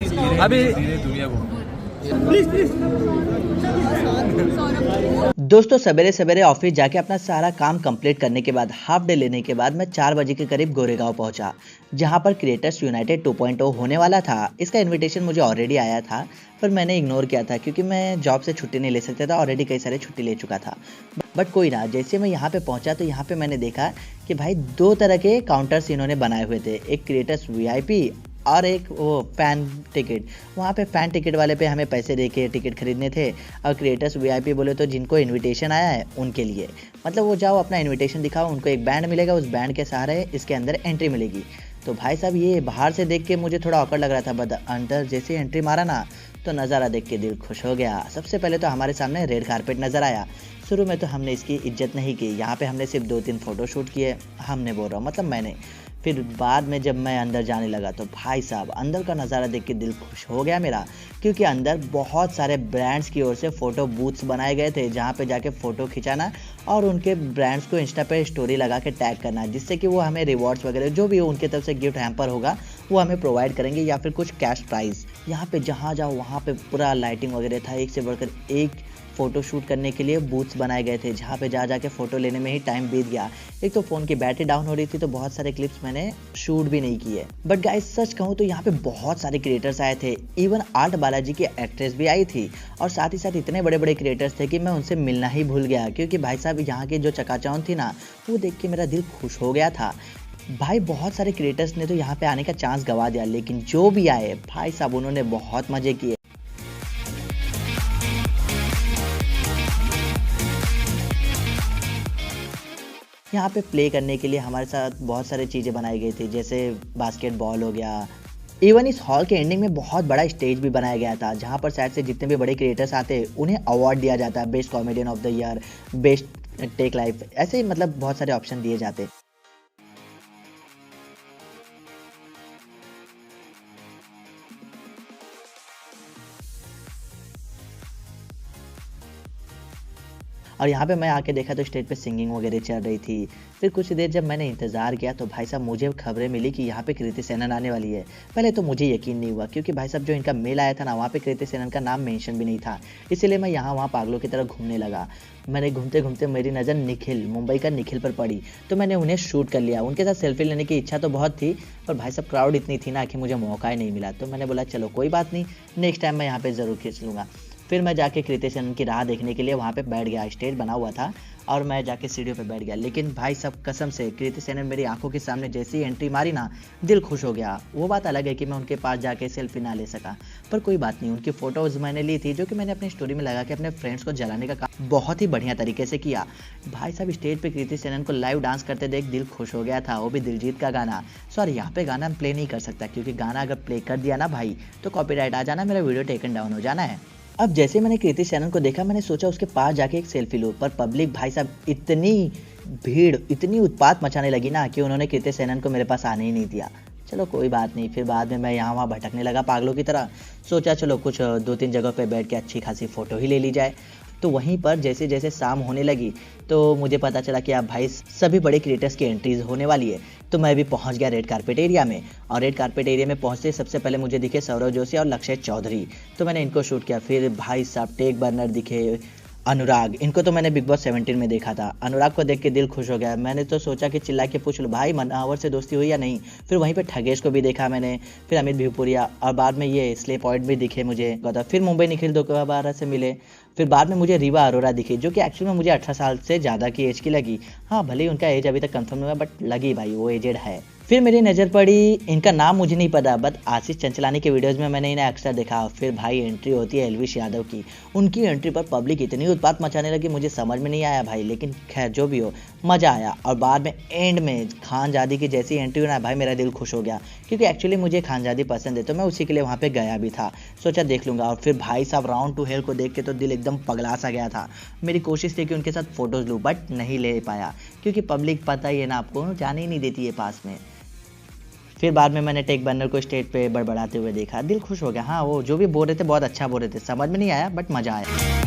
अभी दुनिया को दोस्तों सवेरे सवेरे ऑफिस जाके अपना सारा काम कंप्लीट करने के बाद हाफ डे लेने के बाद मैं 4 बजे के करीब गोरेगांव पहुंचा, जहां पर क्रिएटर्स यूनाइटेड 2.0 होने वाला था। इसका इनविटेशन मुझे ऑलरेडी आया था, पर मैंने इग्नोर किया था क्योंकि मैं जॉब से छुट्टी नहीं ले सकता था। ऑलरेडी कई सारे छुट्टी ले चुका था। बट कोई ना, जैसे मैं यहाँ पे पहुंचा तो यहाँ पे मैंने देखा कि भाई 2 तरह के काउंटर्स इन्होंने बनाए हुए थे, एक क्रिएटर्स वीआईपी और एक वो फैन टिकट। वहाँ पे फैन टिकट वाले पे हमें पैसे दे के टिकट खरीदने थे, और क्रिएटर्स वीआईपी बोले तो जिनको इनविटेशन आया है उनके लिए, मतलब वो जाओ अपना इनविटेशन दिखाओ, उनको एक बैंड मिलेगा, उस बैंड के सहारे इसके अंदर एंट्री मिलेगी। तो भाई साहब ये बाहर से देख के मुझे थोड़ा ऑकवर्ड लग रहा था, बट अंदर जैसे एंट्री मारा ना तो नज़ारा देख के दिल खुश हो गया। सबसे पहले तो हमारे सामने रेड कारपेट नज़र आया। शुरू में तो हमने इसकी इज्जत नहीं की, यहाँ पे हमने सिर्फ 2-3 फ़ोटो शूट किए। हमने बोल रहा हूँ मतलब मैंने। फिर बाद में जब मैं अंदर जाने लगा तो भाई साहब अंदर का नज़ारा देख के दिल खुश हो गया मेरा, क्योंकि अंदर बहुत सारे ब्रांड्स की ओर से फ़ोटो बूथ्स बनाए गए थे, जहाँ पे जाके फ़ोटो खिंचाना और उनके ब्रांड्स को इंस्टा पे स्टोरी लगा के टैग करना, जिससे कि वो हमें रिवॉर्ड्स वगैरह जो भी हो उनके तरफ से गिफ्ट हैम्पर होगा वो हमें प्रोवाइड करेंगे, या फिर कुछ कैश प्राइज़। यहाँ पे जहाँ जाओ वहाँ पे पूरा लाइटिंग वगैरह था, एक से बढ़कर एक फ़ोटो शूट करने के लिए बूथ्स बनाए गए थे, जहाँ पे जा जाके फ़ोटो लेने में ही टाइम बीत गया। एक तो फ़ोन की बैटरी डाउन हो रही थी, तो बहुत सारे क्लिप्स मैंने शूट भी नहीं किए। बट गाइस सच कहूँ तो यहाँ पे बहुत सारे क्रिएटर्स आए थे, इवन आर्ट बालाजी की एक्ट्रेस भी आई थी, और साथ ही साथ इतने बड़े बड़े क्रिएटर्स थे कि मैं उनसे मिलना ही भूल गया, क्योंकि भाई साहब यहाँ के जो चकाचौंध थी ना, वो देख के मेरा दिल खुश हो गया था। भाई बहुत सारे क्रिएटर्स ने तो यहाँ पे आने का चांस गंवा दिया, लेकिन जो भी आए भाई साहब उन्होंने बहुत मज़े किए। यहाँ पे प्ले करने के लिए हमारे साथ बहुत सारी चीज़ें बनाई गई थी, जैसे बास्केटबॉल हो गया। इवन इस हॉल के एंडिंग में बहुत बड़ा स्टेज भी बनाया गया था, जहाँ पर शायद से जितने भी बड़े क्रिएटर्स आते हैं उन्हें अवार्ड दिया जाता है, best comedian of the year, best tech life, ऐसे ही मतलब बहुत सारे ऑप्शन दिए जाते हैं। और यहाँ पे मैं आके देखा तो स्टेज पे सिंगिंग वगैरह चल रही थी। फिर कुछ देर जब मैंने इंतज़ार किया तो भाई साहब मुझे खबरें मिली कि यहाँ पे कृति सेनन आने वाली है। पहले तो मुझे यकीन नहीं हुआ, क्योंकि भाई साहब जो इनका मेल आया था ना, वहाँ पे कृति सेनन का नाम मेंशन भी नहीं था। इसीलिए मैं यहाँ वहाँ पागलों की तरह घूमने लगा। मैंने घूमते घूमते मेरी नज़र निखिल, मुंबई का निखिल पर पड़ी, तो मैंने उन्हें शूट कर लिया। उनके साथ सेल्फी लेने की इच्छा तो बहुत थी, पर भाई साहब क्राउड इतनी थी ना कि मुझे मौका ही नहीं मिला। तो मैंने बोला चलो कोई बात नहीं, नेक्स्ट टाइम मैं यहाँ पे ज़रूर खींच लूँगा। फिर मैं जाके कृति सेनन की राह देखने के लिए वहाँ पे बैठ गया, स्टेज बना हुआ था और मैं जाके सीढ़ियों पे बैठ गया। लेकिन भाई साहब कसम से कृति सेनन मेरी आंखों के सामने जैसे ही एंट्री मारी ना, दिल खुश हो गया। वो बात अलग है कि मैं उनके पास जाके सेल्फी ना ले सका, पर कोई बात नहीं, उनकी फ़ोटोज़ मैंने ली थी, जो कि मैंने अपनी स्टोरी में लगा के अपने फ्रेंड्स को जलाने का काम बहुत ही बढ़िया तरीके से किया। भाई साहब स्टेज पे कृति सेनन को लाइव डांस करते देख दिल खुश हो गया था, वो भी दिलजीत का गाना। सॉरी यहाँ पे गाना प्ले नहीं कर सकता, क्योंकि गाना अगर प्ले कर दिया ना भाई तो कॉपीराइट आ जाना, मेरा वीडियो टेकन डाउन हो जाना है। अब जैसे मैंने कृति सेनन को देखा, मैंने सोचा उसके पास जाके एक सेल्फी लूँ, पर पब्लिक भाई साहब इतनी भीड़, इतनी उत्पात मचाने लगी ना कि उन्होंने कृति सेनन को मेरे पास आने ही नहीं दिया। चलो कोई बात नहीं, फिर बाद में मैं यहाँ वहाँ भटकने लगा पागलों की तरह। सोचा चलो कुछ 2-3 जगह पे बैठ के अच्छी खासी फ़ोटो ही ले ली जाए। तो वहीं पर जैसे जैसे शाम होने लगी तो मुझे पता चला कि अब भाई सभी बड़े क्रिएटर्स की एंट्रीज होने वाली है। तो मैं भी पहुंच गया रेड कारपेट एरिया में, और रेड कारपेट एरिया में पहुंचते सबसे पहले मुझे दिखे सौरव जोशी और लक्षय चौधरी, तो मैंने इनको शूट किया। फिर भाई साहब टेक बर्नर दिखे, अनुराग, इनको तो मैंने बिग बॉस 17 में देखा था। अनुराग को देख के दिल खुश हो गया। मैंने तो सोचा कि चिल्ला के पूछ लो भाई मनावर से दोस्ती हुई या नहीं। फिर वहीं पे ठगेश को भी देखा मैंने, फिर अमित भिवपुरिया, और बाद में ये स्ले पॉइंट भी दिखे मुझे। फिर मुंबई निखिल दोबारा से मिले। फिर बाद में मुझे रीवा अरोरा दिखी, जो कि एक्चुअल में मुझे 18 साल से ज़्यादा की एज की लगी। हाँ भले ही उनका एज अभी तक कंफर्म नहीं हुआ, बट लगी भाई वो एजेड है। फिर मेरी नज़र पड़ी, इनका नाम मुझे नहीं पता, बट आशीष चंचलानी के वीडियोज़ में मैंने इन्हें अक्सर देखा। फिर भाई एंट्री होती है एलविश यादव की, उनकी एंट्री पर पब्लिक इतनी उत्पात मचाने लगी, मुझे समझ में नहीं आया भाई, लेकिन खैर जो भी हो मज़ा आया। और बाद में एंड में खानजादी की जैसी एंट्री हुई ना भाई, मेरा दिल खुश हो गया, क्योंकि एक्चुअली मुझे खानजादी पसंद है, तो मैं उसी के लिए वहाँ पे गया भी था। सोचा देख लूँगा। और फिर भाई साहब राउंड टू हेल को देख के तो दिल एकदम पगला सा गया था। मेरी कोशिश थी कि उनके साथ फ़ोटोज़ लूँ, बट नहीं ले पाया, क्योंकि पब्लिक पता ही है ना आपको, जाने ही नहीं देती है पास में। फिर बाद में मैंने टेक बर्नर को स्टेज पे बड़बड़ाते हुए देखा, दिल खुश हो गया। हाँ वो जो भी बोल रहे थे बहुत अच्छा बोल रहे थे, समझ में नहीं आया बट मज़ा आया।